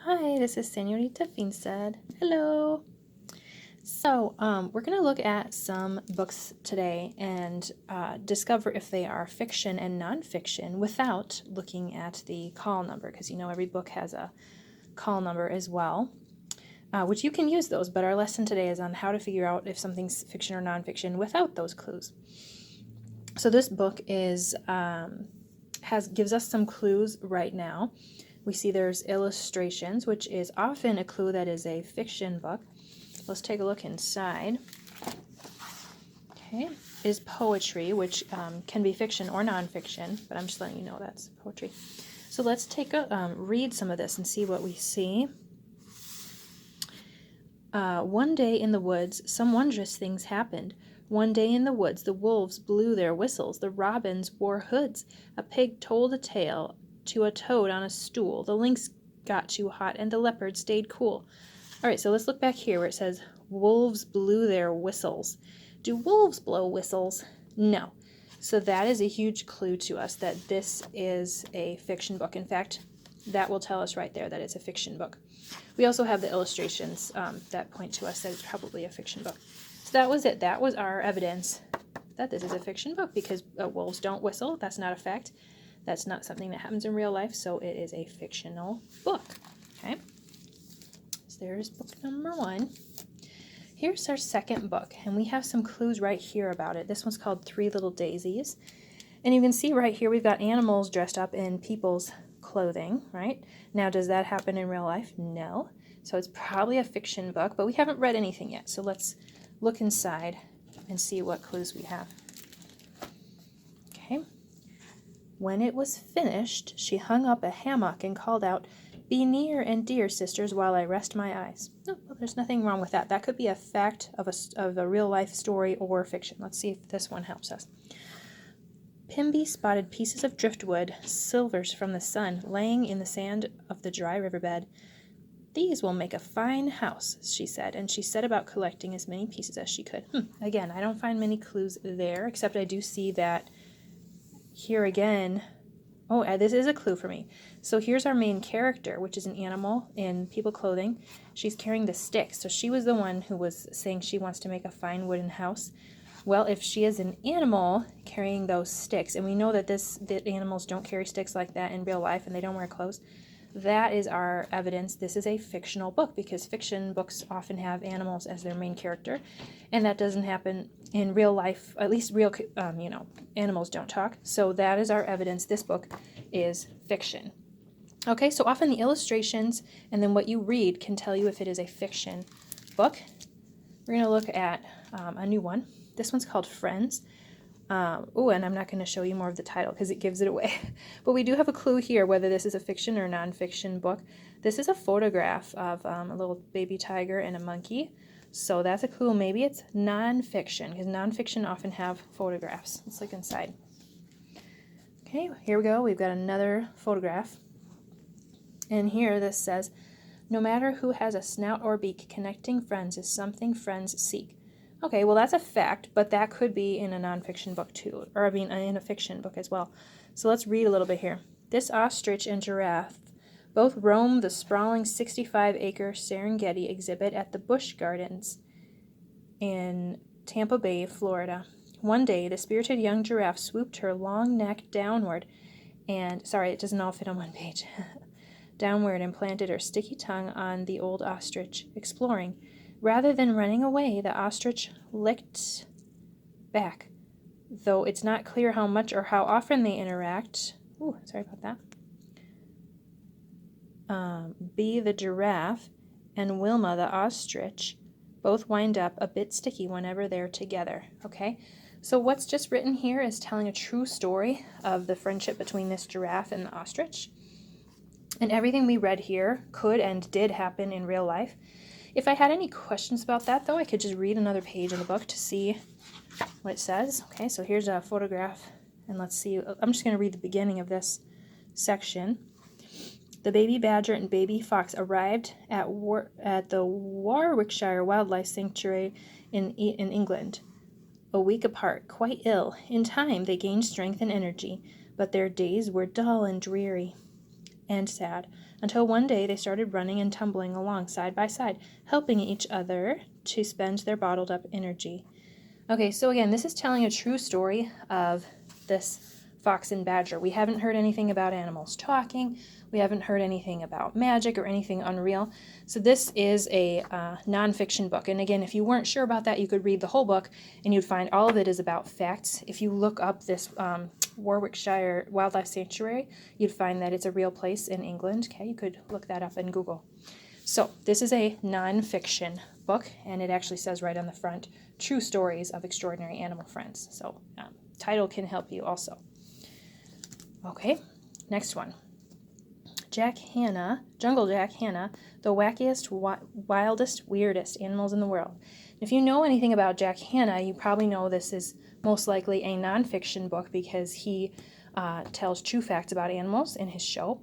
Hi, this is Senorita Finstead. Hello. So, we're going to look at some books today and discover if they are fiction and nonfiction without looking at the call number, because every book has a call number as well, which you can use those, but our lesson today is on how to figure out if something's fiction or nonfiction without those clues. So this book gives us some clues right now. We see there's illustrations, which is often a clue that is a fiction book. Let's take a look inside. Okay, is poetry, which can be fiction or nonfiction, but I'm just letting you know that's poetry. So let's take a read some of this and see what we see. One day in the woods, some wondrous things happened. One day in the woods, the wolves blew their whistles, the robins wore hoods, a pig told a tale to a toad on a stool, the lynx got too hot, and the leopard stayed cool. All right, so let's look back here where it says wolves blew their whistles. Do wolves blow whistles? No. So that is a huge clue to us that this is a fiction book. In fact, that will tell us right there that it's a fiction book. We also have the illustrations that point to us that it's probably a fiction book. So that was it. That was our evidence that this is a fiction book, because wolves don't whistle. That's not a fact. That's not something that happens in real life, so it is a fictional book. Okay, so there's book number 1. Here's our second book, and we have some clues right here about it. This one's called Three Little Daisies, and you can see right here we've got animals dressed up in people's clothing, right? Now, does that happen in real life? No. So it's probably a fiction book, but we haven't read anything yet, so let's look inside and see what clues we have. Okay. When it was finished, she hung up a hammock and called out, "Be near and dear, sisters, while I rest my eyes." Oh, well, there's nothing wrong with that. That could be a fact of a real-life story or fiction. Let's see if this one helps us. Pimby spotted pieces of driftwood, silvers from the sun, laying in the sand of the dry riverbed. "These will make a fine house," she said, and she set about collecting as many pieces as she could. Again, I don't find many clues there, except I do see that here again. Oh, this is a clue for me. So here's our main character, which is an animal in people clothing. She's carrying the sticks. So she was the one who was saying she wants to make a fine wooden house. Well, if she is an animal carrying those sticks, and we know that that animals don't carry sticks like that in real life and they don't wear clothes, that is our evidence this is a fictional book, because fiction books often have animals as their main character, and that doesn't happen in real life. At least animals don't talk. So that is our evidence this book is fiction. Okay, so often the illustrations and then what you read can tell you if it is a fiction book. We're going to look at a new one. This one's called Friends. And I'm not going to show you more of the title because it gives it away. But we do have a clue here whether this is a fiction or nonfiction book. This is a photograph of a little baby tiger and a monkey. So that's a clue. Maybe it's nonfiction, because nonfiction often have photographs. Let's look inside. Okay, here we go. We've got another photograph. And here this says, "No matter who has a snout or beak, connecting friends is something friends seek." Okay, well, that's a fact, but that could be in a nonfiction book too, or in a fiction book as well. So let's read a little bit here. "This ostrich and giraffe both roam the sprawling 65-acre Serengeti exhibit at the Busch Gardens in Tampa Bay, Florida. One day, the spirited young giraffe swooped her long neck downward and, sorry, it doesn't all fit on one page, downward and planted her sticky tongue on the old ostrich, exploring. Rather than running away, the ostrich licked back, though it's not clear how much or how often they interact." Ooh, sorry about that. "B, the giraffe, and Wilma, the ostrich, both wind up a bit sticky whenever they're together." Okay, so what's just written here is telling a true story of the friendship between this giraffe and the ostrich. And everything we read here could and did happen in real life. If I had any questions about that, though, I could just read another page in the book to see what it says. Okay, so here's a photograph, and let's see. I'm just going to read the beginning of this section. "The baby badger and baby fox arrived at the Warwickshire Wildlife Sanctuary in England, a week apart, quite ill. In time, they gained strength and energy, but their days were dull and dreary. and sad, until one day they started running and tumbling along side by side, helping each other to spend their bottled up energy. Okay, so again, this is telling a true story of this fox and badger. We haven't heard anything about animals talking. We haven't heard anything about magic or anything unreal. So this is a nonfiction book. And again, if you weren't sure about that, you could read the whole book and you'd find all of it is about facts. If you look up this Warwickshire Wildlife Sanctuary, you'd find that it's a real place in England. Okay, you could look that up in Google. So this is a nonfiction book, and it actually says right on the front, True Stories of Extraordinary Animal Friends. So title can help you also. Okay, next one. Jungle Jack Hanna, the wackiest, wildest, weirdest animals in the world. If you know anything about Jack Hanna, you probably know this is most likely a nonfiction book because he tells true facts about animals in his show.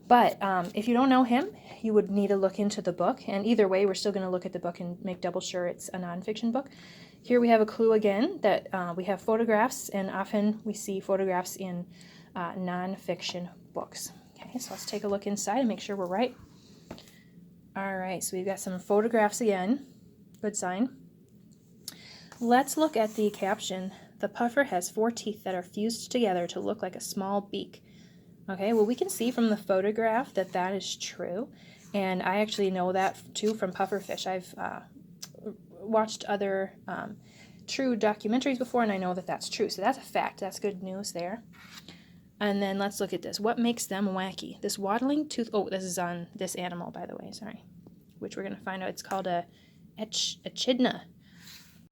But if you don't know him, you would need to look into the book. And either way, we're still going to look at the book and make double sure it's a nonfiction book. Here we have a clue again that we have photographs, and often we see photographs in nonfiction books. Okay, so let's take a look inside and make sure we're right. All right, so we've got some photographs again. Good sign. Let's look at the caption. The puffer has 4 teeth that are fused together to look like a small beak. Okay, well, we can see from the photograph that that is true, and I actually know that too from pufferfish. I've watched other true documentaries before, and I know that that's true, so that's a fact. That's good news there. And then let's look at this. What makes them wacky? This waddling tooth, oh, this is on this animal, by the way, sorry, which we're going to find out. It's called a echidna.